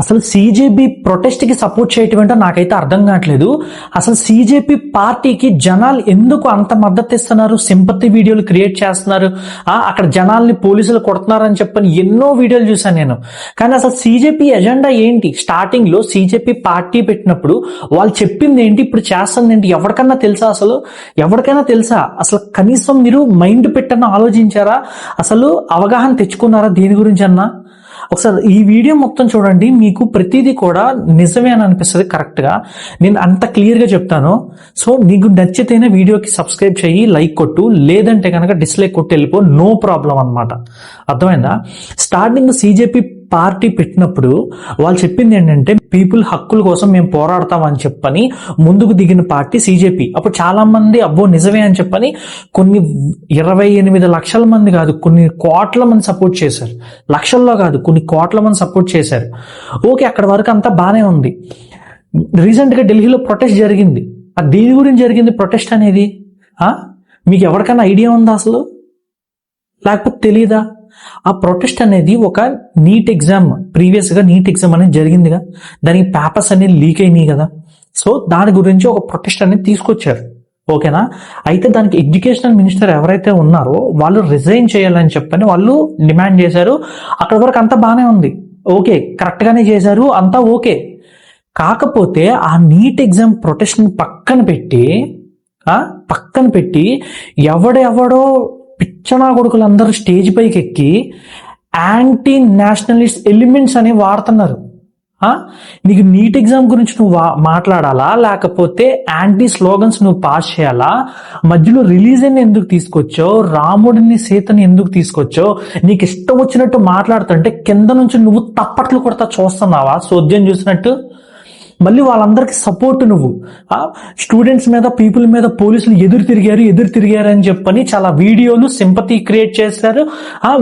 అసలు CJP protest కి support చేయటం ఏంటో నాకైతే అర్థం కావట్లేదు. అసలు సీజేపీ పార్టీకి జనాలు ఎందుకు అంత మద్దతు ఇస్తున్నారు? సింపతి వీడియోలు క్రియేట్ చేస్తున్నారు, అక్కడ జనాల్ని పోలీసులు కొడుతున్నారు అని చెప్పని ఎన్నో వీడియోలు చూసాను నేను. కానీ అసలు సీజేపీ ఎజెండా ఏంటి? స్టార్టింగ్ లో సీజేపీ పార్టీ పెట్టినప్పుడు వాళ్ళు చెప్పింది ఏంటి, ఇప్పుడు చేస్తుంది ఏంటి? ఎవరికైనా తెలుసా? ఎవరికైనా తెలుసా? అసలు కనీసం మీరు మైండ్ పెట్టన్న ఆలోచించారా? అసలు అవగాహన తెచ్చుకున్నారా దీని గురించి అన్నా? ఒకసారి ఈ వీడియో మొత్తం చూడండి, మీకు ప్రతిదీ కూడా నిజమే అని అనిపిస్తుంది. కరెక్ట్ గా నేను అంత క్లియర్ గా చెప్తాను. సో నీకు నచ్చితేనే వీడియోకి సబ్స్క్రైబ్ చెయ్యి, లైక్ కొట్టు, లేదంటే కనుక డిస్లైక్ కొట్టి వెళ్ళిపో, నో ప్రాబ్లం అన్నమాట. అర్థమైందా? స్టార్టింగ్ సీజేపీ పార్టీ పెట్టినప్పుడు వాళ్ళు చెప్పింది ఏంటంటే పీపుల్ హక్కుల కోసం మేము పోరాడతామని చెప్పని ముందుకు దిగిన పార్టీ సీజేపీ. అప్పుడు చాలా మంది అబ్బో నిజమే అని చెప్పని కొన్ని 28 లక్షల మంది కాదు, కొన్ని కోట్ల మంది సపోర్ట్ చేశారు. లక్షల్లో కాదు, కొన్ని కోట్ల మంది సపోర్ట్ చేశారు. ఓకే, అక్కడ వరకు అంతా బానే ఉంది. రీసెంట్ గా ఢిల్లీలో ప్రొటెస్ట్ జరిగింది. దేని గురించి జరిగింది ప్రొటెస్ట్ అనేది? మీకు ఎవరికైనా ఐడియా ఉందా అసలు? లేకపోతే తెలీదా? ఆ ప్రొటెస్ట్ అనేది ఒక నీట్ ఎగ్జామ్, ప్రీవియస్ గా నీట్ ఎగ్జామ్ అనేది జరిగిందిగా, దానికి పేపర్స్ అనేది లీక్ అయినాయి కదా. సో దాని గురించి ఒక ప్రొటెస్ట్ అనేది తీసుకొచ్చారు. ఓకేనా? అయితే దానికి ఎడ్యుకేషనల్ మినిస్టర్ ఎవరైతే ఉన్నారో వాళ్ళు రిజైన్ చేయాలని చెప్పని వాళ్ళు డిమాండ్ చేశారు. అక్కడ వరకు అంతా బాగానే ఉంది, ఓకే, కరెక్ట్ గానే చేశారు, అంతా ఓకే. కాకపోతే ఆ నీట్ ఎగ్జామ్ ప్రొటెస్ట్ పక్కన పెట్టి ఎవడెవడో పిచ్చనా కొడుకులందరూ స్టేజ్ పైకి ఎక్కి యాంటీ నేషనలిస్ట్ ఎలిమెంట్స్ అని వాడుతున్నారు. నీకు నీట్ ఎగ్జామ్ గురించి నువ్వు మాట్లాడాలా, లేకపోతే యాంటీ స్లోగన్స్ నువ్వు పాస్ చేయాలా? మధ్యలో రిలీజన్ ఎందుకు తీసుకొచ్చావు? రాముడిని సీతని ఎందుకు తీసుకొచ్చావు? నీకు ఇష్టం వచ్చినట్టు మాట్లాడుతుంటే కింద నుంచి నువ్వు తప్పట్లు కొడతా చూస్తున్నావా సోద్యం చూసినట్టు? మళ్ళీ వాళ్ళందరికీ సపోర్ట్ నువ్వు స్టూడెంట్స్ మీద, పీపుల్ మీద పోలీసులు ఎదురు తిరిగారు అని చెప్పని చాలా వీడియోలు సింపతి క్రియేట్ చేశారు.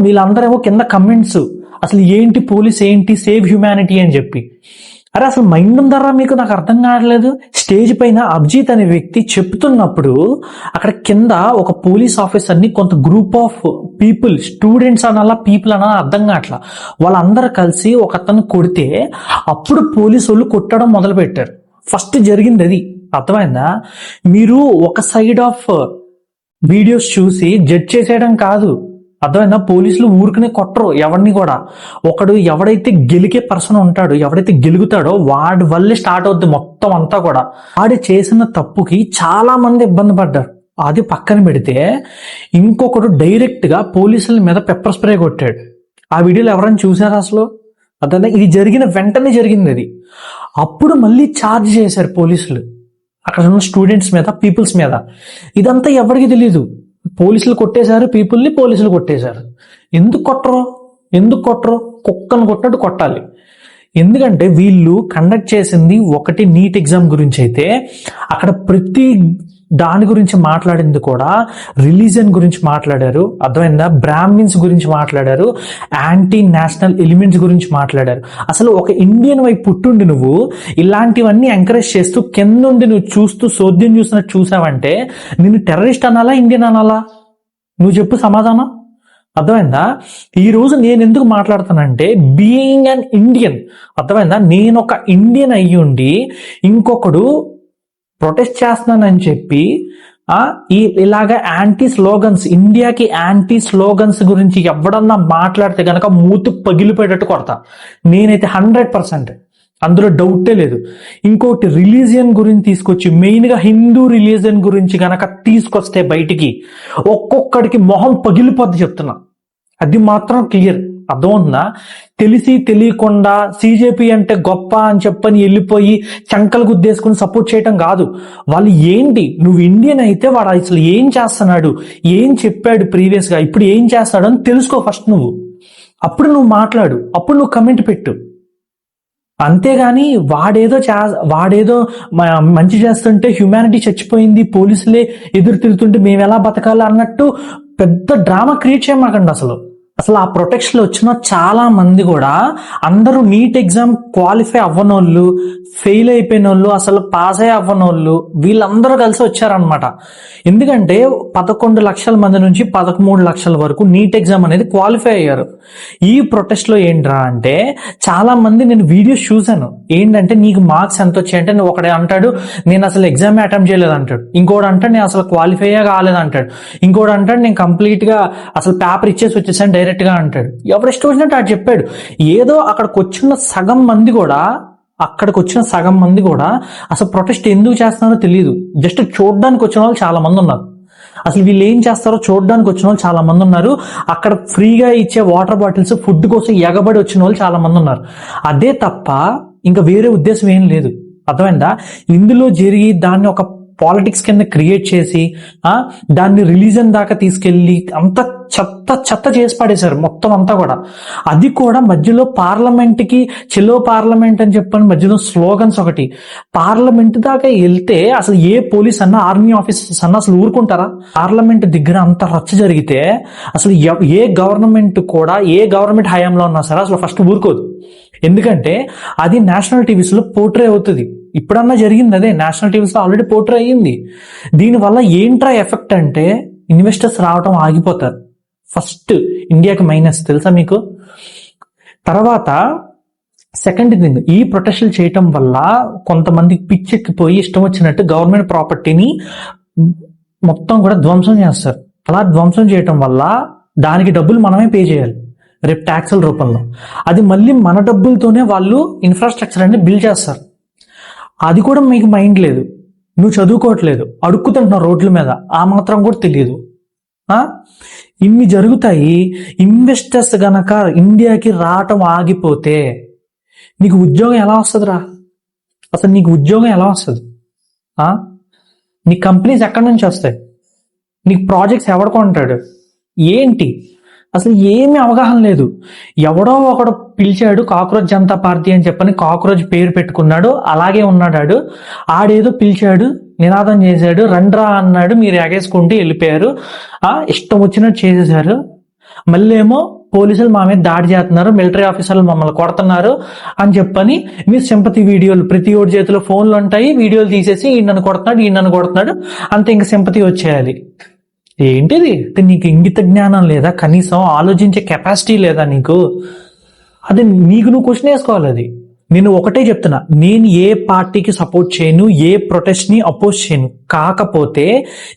వీళ్ళందరేమో కింద కమెంట్స్ అసలు ఏంటి పోలీస్ ఏంటి, సేవ్ హ్యూమానిటీ అని చెప్పి. అరే అసలు మైండ్ ఉందరా మీకు? నాకు అర్థం కావట్లేదు. స్టేజ్ పైన అభిజిత్ అనే వ్యక్తి చెప్తున్నప్పుడు అక్కడ కింద ఒక పోలీస్ ఆఫీసర్ ని కొంత గ్రూప్ ఆఫ్ పీపుల్, స్టూడెంట్స్ అనాలా పీపుల్ అనాలా అర్థం కావట్లా, వాళ్ళందరూ కలిసి ఒక అతను కొడితే అప్పుడు పోలీసు వాళ్ళు కొట్టడం మొదలు పెట్టారు. ఫస్ట్ జరిగింది అది. అర్థమైందా? మీరు ఒక సైడ్ ఆఫ్ వీడియోస్ చూసి జడ్జ్ చేసేయడం కాదు. అర్థమైందా? పోలీసులు ఊరికనే కొట్టరు ఎవరిని కూడా. ఎవడైతే గెలికే పర్సన్ ఉంటాడో, ఎవడైతే గెలుగుతాడో వాడి వల్లే స్టార్ట్ అవుద్ది మొత్తం అంతా కూడా. వాడు చేసిన తప్పుకి చాలా మంది ఇబ్బంది పడ్డారు. అది పక్కన పెడితే ఇంకొకడు డైరెక్ట్ గా పోలీసుల మీద పెప్పర్ స్ప్రే కొట్టాడు. ఆ వీడియోలో ఎవరైనా చూసారా అసలు? అదే ఇది జరిగిన వెంటనే జరిగింది అది. అప్పుడు మళ్ళీ ఛార్జ్ చేశారు పోలీసులు అక్కడ ఉన్న స్టూడెంట్స్ మీద, పీపుల్స్ మీద. ఇదంతా ఎవరికి తెలీదు. పోలీసులు కొట్టేశారు పీపుల్ని, పోలీసులు కొట్టేశారు. ఎందుకు కొట్టరు? కుక్కను కొట్టినట్టు కొట్టాలి. ఎందుకంటే వీళ్ళు కండక్ట్ చేసింది ఒకటి నీట్ ఎగ్జామ్ గురించి అయితే అక్కడ ప్రతి దాని గురించి మాట్లాడింది కూడా రిలీజన్ గురించి మాట్లాడారు. అర్థమైందా? బ్రాహ్మిన్స్ గురించి మాట్లాడారు, యాంటీ నేషనల్ ఎలిమెంట్స్ గురించి మాట్లాడారు. అసలు ఒక ఇండియన్ వైపు పుట్టుండి నువ్వు ఇలాంటివన్నీ ఎంకరేజ్ చేస్తూ కిందుండి నువ్వు చూస్తూ సోద్యం చూసినట్టు చూసావంటే నిన్ను టెర్రరిస్ట్ అనాలా, ఇండియన్ అనాలా? నువ్వు చెప్పు సమాధానం. అర్థమైందా? ఈ రోజు నేను ఎందుకు మాట్లాడుతానంటే బీయింగ్ అన్ ఇండియన్. అర్థమైందా? నేను ఒక ఇండియన్ అయ్యుండి ఇంకొకడు ప్రొటెస్ట్ చేస్తున్నానని చెప్పి ఇలాగా యాంటీ స్లోగన్స్, ఇండియాకి యాంటీ స్లోగన్స్ గురించి ఎవడన్నా మాట్లాడితే గనక మూతి పగిలిపోయేటట్టు కొడతా నేనైతే 100%. అందులో డౌటే లేదు. ఇంకోటి రిలీజియన్ గురించి తీసుకొచ్చి, మెయిన్ గా హిందూ రిలీజియన్ గురించి గనక తీసుకొస్తే బయటికి ఒక్కొక్కడికి మొహం పగిలిపోద్ది చెప్తున్నా. అది మాత్రం క్లియర్. అర్థమవుతుందా? తెలిసి తెలియకుండా సీజేపీ అంటే గొప్ప అని చెప్పని వెళ్ళిపోయి చంకలు గుద్దేసుకుని సపోర్ట్ చేయటం కాదు. వాళ్ళు ఏంటి, నువ్వు ఇండియన్ అయితే వాడు అసలు ఏం చేస్తున్నాడు, ఏం చెప్పాడు ప్రీవియస్ గా, ఇప్పుడు ఏం చేస్తాడు అని తెలుసుకో ఫస్ట్ నువ్వు. అప్పుడు నువ్వు మాట్లాడు, అప్పుడు నువ్వు కమెంట్ పెట్టు. అంతేగాని వాడేదో మంచి చేస్తుంటే హ్యూమానిటీ చచ్చిపోయింది, పోలీసులే ఎదురు తిరుగుతుంటే మేము ఎలా బతకాలి అన్నట్టు పెద్ద డ్రామా క్రియేట్ చేయమాకండి అసలు. అసలు ఆ ప్రొటెక్షన్ లో వచ్చిన చాలా మంది కూడా అందరూ నీట్ ఎగ్జామ్ క్వాలిఫై అవ్వనోళ్ళు, ఫెయిల్ అయిపోయిన వాళ్ళు, అసలు పాస్ అయ్యి అవ్వనోళ్ళు, వీళ్ళందరూ కలిసి వచ్చారనమాట. ఎందుకంటే 11 లక్షల మంది నుంచి 13 లక్షల వరకు నీట్ ఎగ్జామ్ అనేది క్వాలిఫై అయ్యారు. ఈ ప్రొటెస్ట్ లో ఏంట్రా అంటే చాలా మంది, నేను వీడియోస్ చూశాను, ఏంటంటే నీకు మార్క్స్ ఎంత వచ్చాయంటే, నువ్వు ఒకడే అంటాడు నేను అసలు ఎగ్జామ్ అటెంప్ట్ చేయలేదు అంటాడు, ఇంకోటి అంటాడు నేను అసలు క్వాలిఫైయే కాలేదు అంటాడు, ఇంకోటి అంటాడు నేను కంప్లీట్ గా అసలు పేపర్ ఇచ్చేసి వచ్చేసాను డైరెక్ట్ గా అంటాడు. ఎవరు ఇష్టం వచ్చినట్టు అటు చెప్పాడు. ఏదో అక్కడికి వచ్చిన సగం మంది కూడా అసలు ప్రొటెస్ట్ ఎందుకు చేస్తున్నారో తెలియదు, జస్ట్ చూడడానికి వచ్చిన వాళ్ళు చాలా మంది ఉన్నారు. అసలు వీళ్ళు ఏం చేస్తారో చూడడానికి వచ్చిన వాళ్ళు చాలా మంది ఉన్నారు. అక్కడ ఫ్రీగా ఇచ్చే వాటర్ బాటిల్స్, ఫుడ్ కోసం ఎగబడి వచ్చిన వాళ్ళు చాలా మంది ఉన్నారు. అదే తప్ప ఇంకా వేరే ఉద్దేశం ఏం లేదు. అర్థమైందా? ఇందులో జరిగి దాన్ని ఒక పాలిటిక్స్ కింద క్రియేట్ చేసి దాన్ని రిలీజన్ దాకా తీసుకెళ్లి అంత చెత్త చేసి పడేశారు మొత్తం అంతా కూడా. అది కూడా మధ్యలో పార్లమెంట్ కి చెలో పార్లమెంట్ అని చెప్పని మధ్యలో స్లోగన్స్ ఒకటి. పార్లమెంట్ దాకా వెళ్తే అసలు ఏ పోలీస్ అన్నా, ఆర్మీ ఆఫీసర్స్ అన్నా అసలు ఊరుకుంటారా? పార్లమెంట్ దగ్గర అంత రచ్చ జరిగితే అసలు ఏ గవర్నమెంట్ హయాంలో ఉన్నా సరే అసలు ఫస్ట్ ఊరుకోదు. ఎందుకంటే అది నేషనల్ టీవీస్లో పోర్ట్రే అవుతుంది. ఇప్పుడన్నా జరిగింది అదే, నేషనల్ టీవీస్లో ఆల్రెడీ పోర్ట్రే అయ్యింది. దీనివల్ల ఏంట్రా ఎఫెక్ట్ అంటే ఇన్వెస్టర్స్ రావటం ఆగిపోతారు. ఫస్ట్ ఇండియాకి మైనస్ తెలుసా మీకు? తర్వాత సెకండ్ థింగ్, ఈ ప్రొటెస్టులు చేయటం వల్ల కొంతమంది పిచ్చెక్కిపోయి ఇష్టం వచ్చినట్టు గవర్నమెంట్ ప్రాపర్టీని మొత్తం కూడా ధ్వంసం చేస్తారు. అలా ధ్వంసం చేయటం వల్ల దానికి డబ్బులు మనమే పే చేయాలి రేపు ట్యాక్సుల రూపంలో. అది మళ్ళీ మన డబ్బులతోనే వాళ్ళు ఇన్ఫ్రాస్ట్రక్చర్ అనేది బిల్డ్ చేస్తారు. అది కూడా మీకు మైండ్ లేదు, నువ్వు చదువుకోవట్లేదు, అడుక్కుతుంటున్నావు రోడ్ల మీద, ఆ మాత్రం కూడా తెలియదు. ఇన్ని జరుగుతాయి. ఇన్వెస్టర్స్ గనక ఇండియాకి రావటం ఆగిపోతే నీకు ఉద్యోగం ఎలా వస్తుందిరా? అసలు నీకు ఉద్యోగం ఎలా వస్తుంది? నీ కంపెనీస్ ఎక్కడి నుంచి వస్తాయి? నీకు ప్రాజెక్ట్స్ ఎవడు కొంటాడు? ఏంటి అసలు ఏమీ అవగాహన లేదు. ఎవడో ఒకడు పిలిచాడు కాక్రోచ్ జనతా పార్టీ అని చెప్పని, కాక్రోచ్ పేరు పెట్టుకున్నాడు, అలాగే ఉన్నాడు. ఆడేదో పిలిచాడు, నినాదం చేశాడు, రండ్రా అన్నాడు, మీరు ఎగేసుకుంటూ వెళ్ళిపోయారు, ఇష్టం వచ్చినట్టు చేసేశారు. మళ్ళీ ఏమో పోలీసులు మా మీద దాడి చేస్తున్నారు, మిలిటరీ ఆఫీసర్లు మమ్మల్ని కొడుతున్నారు అని చెప్పని మీరు సింపతి వీడియోలు, ప్రతి ఒడి చేతిలో ఫోన్లు ఉంటాయి, వీడియోలు తీసేసి ఈ నన్ను కొడుతున్నాడు అంతే, ఇంక సింపతి వచ్చేయాలి. ఏంటిది? నీకు ఇంగిత జ్ఞానం లేదా? కనీసం ఆలోచించే కెపాసిటీ లేదా నీకు? అది నీకు నువ్వు క్వశ్చన్ వేసుకోవాలి. అది నేను ఒకటే చెప్తున్నా, నేను ఏ పార్టీకి సపోర్ట్ చేయను, ఏ ప్రొటెస్ట్ ని అపోజ్ చేయను. కాకపోతే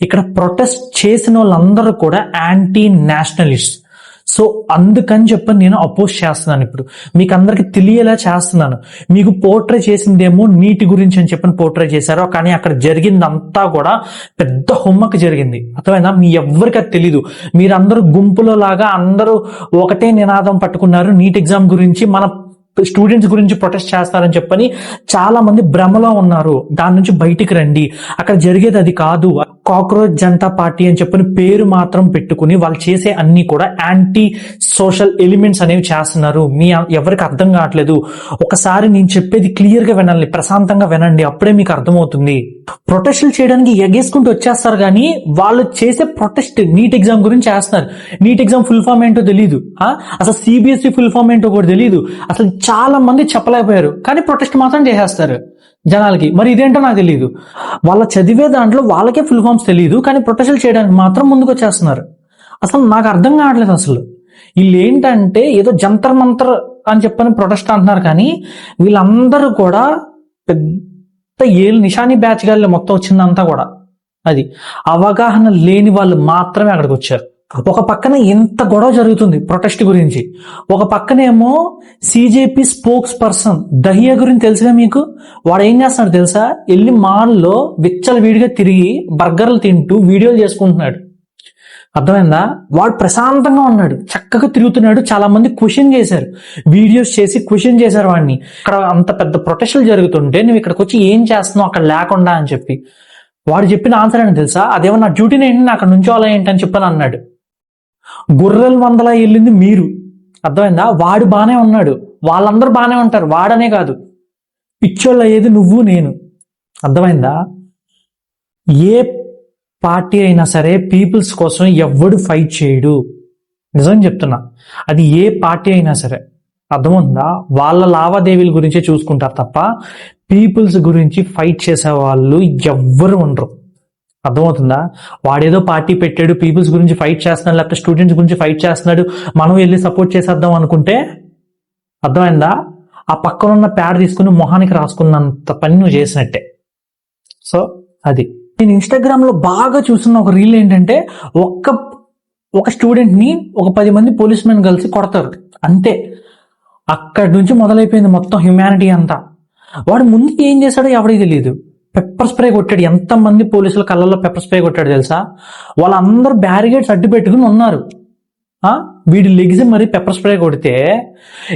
ఇక్కడ ప్రొటెస్ట్ చేసిన వాళ్ళందరూ కూడా యాంటీ నేషనలిస్ట్. సో అందుకని చెప్పని నేను అపోజ్ చేస్తున్నాను. ఇప్పుడు మీకు అందరికి తెలియేలా చేస్తున్నాను. మీకు పోర్ట్రే చేసిందేమో నీటి గురించి అని చెప్పని పోర్ట్రే చేశారో, కానీ అక్కడ జరిగిందంతా కూడా పెద్ద హొమ్మకి జరిగింది. అర్థమైనా? మీ ఎవ్వరికి అది తెలీదు. మీరందరూ గుంపులో లాగా అందరూ ఒకటే నినాదం పట్టుకున్నారు, నీట్ ఎగ్జామ్ గురించి, మన స్టూడెంట్స్ గురించి ప్రొటెస్ట్ చేస్తారని చెప్పని చాలా మంది భ్రమలో ఉన్నారు. దాని నుంచి బయటికి రండి. అక్కడ జరిగేది అది కాదు. కాక్రోచ్ జనతా పార్టీ అని చెప్పని పేరు మాత్రం పెట్టుకుని వాళ్ళు చేసే అన్ని కూడా యాంటీ సోషల్ ఎలిమెంట్స్ అనేవి చేస్తున్నారు. మీ ఎవరికి అర్థం కావట్లేదు. ఒకసారి నేను చెప్పేది క్లియర్ గా వినాలి, ప్రశాంతంగా వినండి, అప్పుడే మీకు అర్థమవుతుంది. ప్రొటెస్టులు చేయడానికి ఎగేసుకుంటూ వచ్చేస్తారు, కానీ వాళ్ళు చేసే ప్రొటెస్ట్ నీట్ ఎగ్జామ్ గురించి చేస్తున్నారు. నీట్ ఎగ్జామ్ ఫుల్ ఫామ్ ఏంటో తెలియదు, అసలు సిబిఎస్ఈ ఫుల్ ఫామ్ ఏంటో కూడా తెలియదు. అసలు చాలా మంది చెప్పలేకపోయారు, కానీ ప్రొటెస్ట్ మాత్రం చేసేస్తారు జనాలకి. మరి ఇదేంటో నాకు తెలియదు. వాళ్ళ చదివే దాంట్లో వాళ్ళకే ఫుల్ ఫామ్స్ తెలియదు, కానీ ప్రొటెస్టులు చేయడానికి మాత్రం ముందుకు వచ్చేస్తున్నారు. అసలు నాకు అర్థం కావట్లేదు. అసలు వీళ్ళు ఏంటంటే ఏదో జంతర్ మంతర్ అని చెప్పని ప్రొటెస్ట్ అంటున్నారు, కానీ వీళ్ళందరూ కూడా పెద్ద నిషానీ బ్యాచ్ గాళ్ళు మొత్తం వచ్చిందంతా కూడా. అది అవగాహన లేని వాళ్ళు మాత్రమే అక్కడికి వచ్చారు. ఒక పక్కన ఎంత గొడవ జరుగుతుంది ప్రొటెస్ట్ గురించి, ఒక పక్కనేమో సిజేపీ స్పోక్స్ పర్సన్ దహియా గురించి తెలుసుగా మీకు, వాడు ఏం చేస్తున్నాడు తెలుసా? వెళ్ళి మాల్లో విచ్చల వీడిగా తిరిగి బర్గర్లు తింటూ వీడియోలు చేసుకుంటున్నాడు. అర్థమైందా? వాడు ప్రశాంతంగా ఉన్నాడు, చక్కగా తిరుగుతున్నాడు. చాలా మంది క్వశ్చన్ చేశారు, వీడియోస్ చేసి క్వశ్చన్ చేశారు వాడిని. ఇక్కడ అంత పెద్ద ప్రొటెస్టులు జరుగుతుంటే నువ్వు ఇక్కడికి వచ్చి ఏం చేస్తున్నావు అక్కడ లేకుండా అని చెప్పి. వాడు చెప్పిన ఆన్సర్ ఏంటి తెలుసా? అదేమో నా డ్యూటీని ఏంటి, అక్కడ నుంచోవాలా ఏంటని చెప్పని అన్నాడు. గొర్రెల మందలా వెళ్ళింది మీరు. అర్థమైందా? వాడు బానే ఉన్నాడు, వాళ్ళందరూ బానే ఉంటారు, వాడనే కాదు. పిచ్చోళ్ళు అయ్యేది నువ్వు నేను. అర్థమైందా? ఏ పార్టీ అయినా సరే పీపుల్స్ కోసం ఎవ్వడు ఫైట్ చేయడు. నిజం చెప్తున్నా, అది ఏ పార్టీ అయినా సరే, అర్థమవుతుందా? వాళ్ళ లావాదేవీల గురించే చూసుకుంటారు తప్ప పీపుల్స్ గురించి ఫైట్ చేసే వాళ్ళు ఎవ్వరు ఉండరు. అర్థమవుతుందా? వాడేదో పార్టీ పెట్టాడు, పీపుల్స్ గురించి ఫైట్ చేస్తున్నాడు, లేకపోతే స్టూడెంట్స్ గురించి ఫైట్ చేస్తున్నాడు, మనం వెళ్ళి సపోర్ట్ చేసేద్దాం అనుకుంటే, అర్థమైందా, ఆ పక్కన ఉన్న ప్యాడ్ తీసుకుని మొహానికి రాసుకున్నంత పని నువ్వు చేసినట్టే. సో అది నేను ఇన్స్టాగ్రామ్ లో బాగా చూస్తున్న ఒక రీల్ ఏంటంటే, ఒక స్టూడెంట్ ని ఒక 10 మంది పోలీస్ మెన్ కలిసి కొడతారు అంతే. అక్కడి నుంచి మొదలైపోయింది మొత్తం హ్యుమానిటీ అంతా. వాడు ముందు ఏం చేశాడో ఎవరికి తెలియదు, పెప్పర్ స్ప్రే కొట్టాడు. ఎంతమంది పోలీసుల కళ్ళల్లో పెప్పర్ స్ప్రే కొట్టాడు తెలుసా? వాళ్ళందరూ బ్యారిగేడ్స్ అడ్డు పెట్టుకుని ఉన్నారు. వీడి లెగ్స్ మరి పెప్పర్ స్ప్రే కొడితే,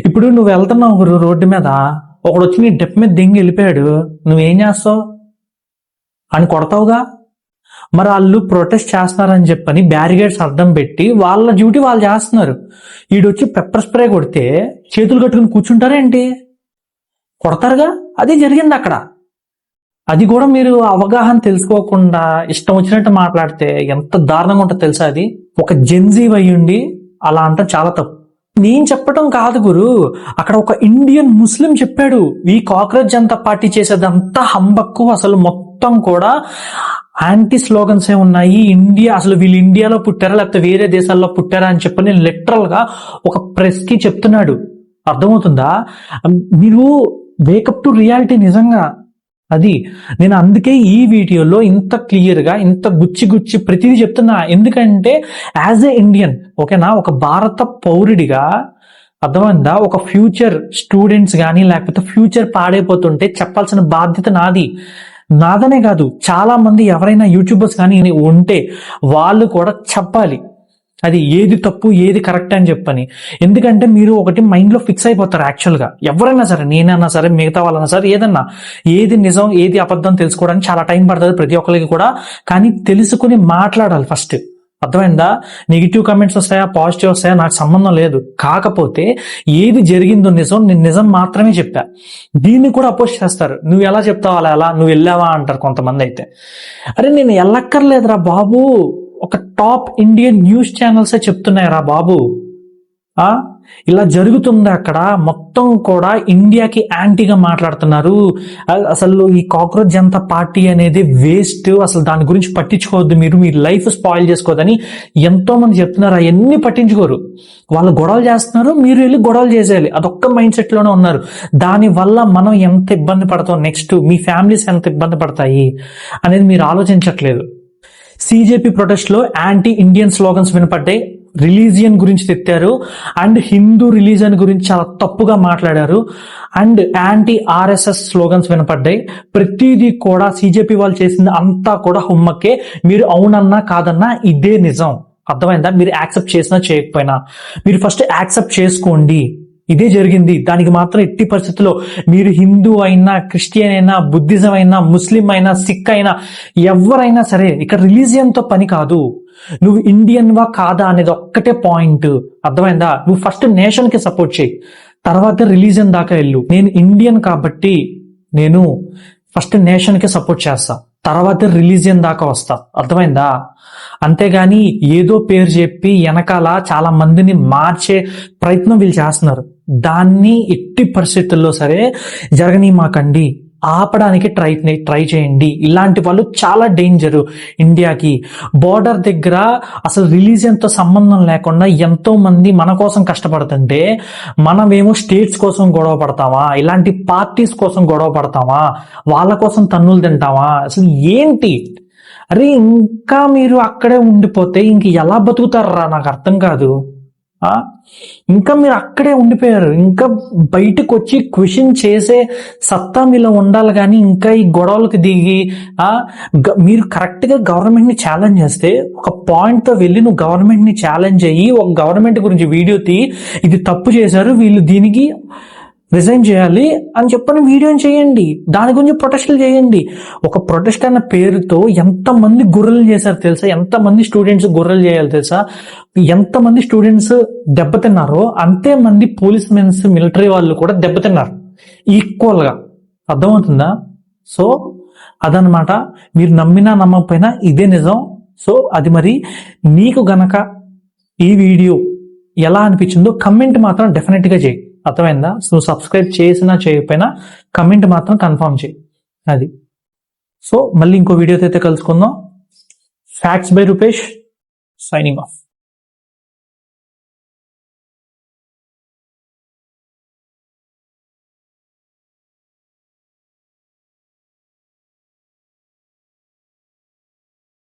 ఇప్పుడు నువ్వు వెళ్తున్నావు రోడ్డు మీద, ఒకడు వచ్చి నీ డెప్ మీద దింగి వెళ్ళిపోయాడు, నువ్వేం చేస్తావు? అని కొడతావుగా. మరి వాళ్ళు ప్రొటెస్ట్ చేస్తున్నారని చెప్పని బ్యారిగేడ్స్ అడ్డం పెట్టి వాళ్ళ డ్యూటీ వాళ్ళు చేస్తున్నారు. వీడొచ్చి పెప్పర్ స్ప్రే కొడితే చేతులు కట్టుకుని కూర్చుంటారేంటి? కొడతారుగా. అదే జరిగింది అక్కడ. అది కూడా మీరు అవగాహన తెలుసుకోకుండా ఇష్టం వచ్చినట్టు మాట్లాడితే ఎంత దారుణంగా ఉంటుందో తెలుసా? అది ఒక జెన్జీ అయ్యుండి అలా అంట చాలా తప్పు. నేను చెప్పటం కాదు గురు, అక్కడ ఒక ఇండియన్ ముస్లిం చెప్పాడు, ఈ కాక్రోచ్ జనతా పార్టీ చేసేదంతా హంబక్కు, అసలు మొత్తం కూడా యాంటీ స్లోగన్సే ఉన్నాయి. ఇండియా అసలు వీళ్ళు ఇండియాలో పుట్టారా లేకపోతే వేరే దేశాల్లో పుట్టారా అని చెప్పి నేను లిటరల్ గా ఒక ప్రెస్ కి చెప్తున్నాడు. అర్థమవుతుందా? మీరు వేకప్ టు రియాలిటీ. నిజంగా అది నేను అందుకే ఈ వీడియోలో ఇంత క్లియర్ గా ఇంత గుచ్చి ప్రతిదీ చెప్తున్నా. ఎందుకంటే యాజ్ ఏ ఇండియన్, ఓకేనా, ఒక భారత పౌరుడిగా, అర్థమైందా, ఒక ఫ్యూచర్ స్టూడెంట్స్ కానీ లేకపోతే ఫ్యూచర్ పాడైపోతుంటే చెప్పాల్సిన బాధ్యత నాదనే కాదు, చాలా మంది ఎవరైనా యూట్యూబర్స్ కానీ ఉంటే వాళ్ళు కూడా చెప్పాలి అది ఏది తప్పు ఏది కరెక్ట్ అని చెప్పని. ఎందుకంటే మీరు ఒకటి మైండ్ లో ఫిక్స్ అయిపోతారు. యాక్చువల్గా ఎవరైనా సరే, నేనన్నా సరే, మిగతా వాళ్ళన్నా సరే, ఏదన్నా ఏది నిజం ఏది అబద్ధం తెలుసుకోవడానికి చాలా టైం పడుతుంది ప్రతి ఒక్కరికి కూడా. కానీ తెలుసుకుని మాట్లాడాలి ఫస్ట్. అర్థమైందా? నెగిటివ్ కామెంట్స్ వస్తాయా పాజిటివ్ వస్తాయా నాకు సంబంధం లేదు. కాకపోతే ఏది జరిగిందో నిజం, నేను నిజం మాత్రమే చెప్పా. దీన్ని కూడా అపోజ్ చేస్తారు, నువ్వు ఎలా చెప్తావు అలా నువ్వు వెళ్ళావా అంటారు కొంతమంది. అయితే అరే నేను వెళ్ళక్కర్లేదురా బాబు, ఒక టాప్ ఇండియన్ న్యూస్ ఛానల్సే చెప్తున్నాయరా బాబు, ఇలా జరుగుతుంది అక్కడ. మొత్తం కూడా ఇండియాకి యాంటీగా మాట్లాడుతున్నారు. అసలు ఈ కాక్రోచ్ జనతా పార్టీ అనేది వేస్ట్, అసలు దాని గురించి పట్టించుకోవద్దు, మీరు మీ లైఫ్ స్పాయిల్ చేసుకోవద్దని ఎంతో మంది చెప్తున్నారు. అవన్నీ పట్టించుకోరు. వాళ్ళు గొడవలు చేస్తున్నారు, మీరు వెళ్ళి గొడవలు చేసేయాలి, అదొక్క మైండ్ సెట్ లోనే ఉన్నారు. దాని వల్ల మనం ఎంత ఇబ్బంది పడతాం, నెక్స్ట్ మీ ఫ్యామిలీస్ ఎంత ఇబ్బంది పడతాయి అనేది మీరు ఆలోచించట్లేదు. సిజేపీ ప్రొటెస్ట్ లో యాంటీ ఇండియన్ స్లోగన్స్ వినపడ్డాయి, రిలీజియన్ గురించి తెచ్చారు, అండ్ హిందూ రిలీజియన్ గురించి చాలా తప్పుగా మాట్లాడారు, అండ్ యాంటీ ఆర్ఎస్ఎస్ స్లోగన్స్ వినపడ్డాయి. ప్రతిదీ కూడా సిజేపీ వాళ్ళు చేసింది అంతా కూడా హుమ్మకే. మీరు అవునన్నా కాదన్నా ఇదే నిజం. అర్థమైందా? మీరు యాక్సెప్ట్ చేసినా చేయకపోయినా మీరు ఫస్ట్ యాక్సెప్ట్ చేసుకోండి, ఇదే జరిగింది. దానికి మాత్రం ఎట్టి పరిస్థితుల్లో మీరు హిందూ అయినా, క్రిస్టియన్ అయినా, బుద్ధిజం అయినా, ముస్లిం అయినా, సిక్ అయినా, ఎవరైనా సరే, ఇక్కడ రిలీజియన్ తో పని కాదు. నువ్వు ఇండియన్ వా కాదా అనేది ఒక్కటే పాయింట్. అర్థమైందా? నువ్వు ఫస్ట్ నేషన్ కి సపోర్ట్ చేయి, తర్వాత రిలీజియన్ దాకా వెళ్ళు. నేను ఇండియన్ కాబట్టి నేను ఫస్ట్ నేషన్ కి సపోర్ట్ చేస్తా, తర్వాత రిలీజియన్ దాకా వస్తా. అర్థమైందా? అంతేగాని ఏదో పేరు చెప్పి వెనకాల చాలా మందిని మార్చే ప్రయత్నం వీళ్ళు చేస్తున్నారు. దాన్ని ఎట్టి పరిస్థితుల్లో సరే జరగనీమాకండి, ఆపడానికి ట్రై చేయండి. ఇలాంటి వాళ్ళు చాలా డేంజర్ ఇండియాకి. బోర్డర్ దగ్గర అసలు రిలీజియన్ తో సంబంధం లేకుండా ఎంతో మంది మన కోసం కష్టపడుతుంటే మనమేమో స్టేట్స్ కోసం గొడవ పడతామా, ఇలాంటి పార్టీస్ కోసం గొడవ పడతామా, వాళ్ళ కోసం తన్నులు తింటామా? అసలు ఏంటి? అరే ఇంకా మీరు అక్కడే ఉండిపోతే ఇంక ఎలా బతుకుతారా నాకు అర్థం కాదు. ఇంకా మీరు అక్కడే ఉండిపోయారు. ఇంకా బయటకు వచ్చి క్వశ్చన్ చేసే సత్తా మీలో ఉండాలి. కానీ ఇంకా ఈ గొడవలకు దిగి మీరు కరెక్ట్ గా గవర్నమెంట్ ని ఛాలెంజ్ చేస్తే, ఒక పాయింట్ తో వెళ్ళి నువ్వు గవర్నమెంట్ ని ఛాలెంజ్ అయ్యి ఒక గవర్నమెంట్ గురించి వీడియో ఇది తప్పు చేశారు, వీళ్ళు దీనికి రిజైన్ చేయాలి అని చెప్పని వీడియో చేయండి, దాని గురించి ప్రొటెస్ట్లు చేయండి. ఒక ప్రొటెస్ట్ అన్న పేరుతో ఎంతమంది గొర్రెలు చేశారు తెలుసా? ఎంతమంది స్టూడెంట్స్ గొర్రెలు చేయాలి తెలుసా? ఎంతమంది స్టూడెంట్స్ దెబ్బతిన్నారో అంతే మంది పోలీస్ మెన్స్, మిలిటరీ వాళ్ళు కూడా దెబ్బతిన్నారు ఈక్వల్ గా. అర్థమవుతుందా? సో అదనమాట. మీరు నమ్మినా నమ్మకపోయినా ఇదే నిజం. సో అది మరి నీకు గనక ఈ వీడియో ఎలా అనిపించిందో కమెంట్ మాత్రం డెఫినెట్గా చేయి. అర్థమైందా? నువ్వు సబ్స్క్రైబ్ చేసినా చేయకపోయినా కమెంట్ మాత్రం కన్ఫర్మ్ చేయి. అది. సో మళ్ళీ ఇంకో వీడియోతో అయితే కలుసుకుందాం. Facts by Rupesh, signing off.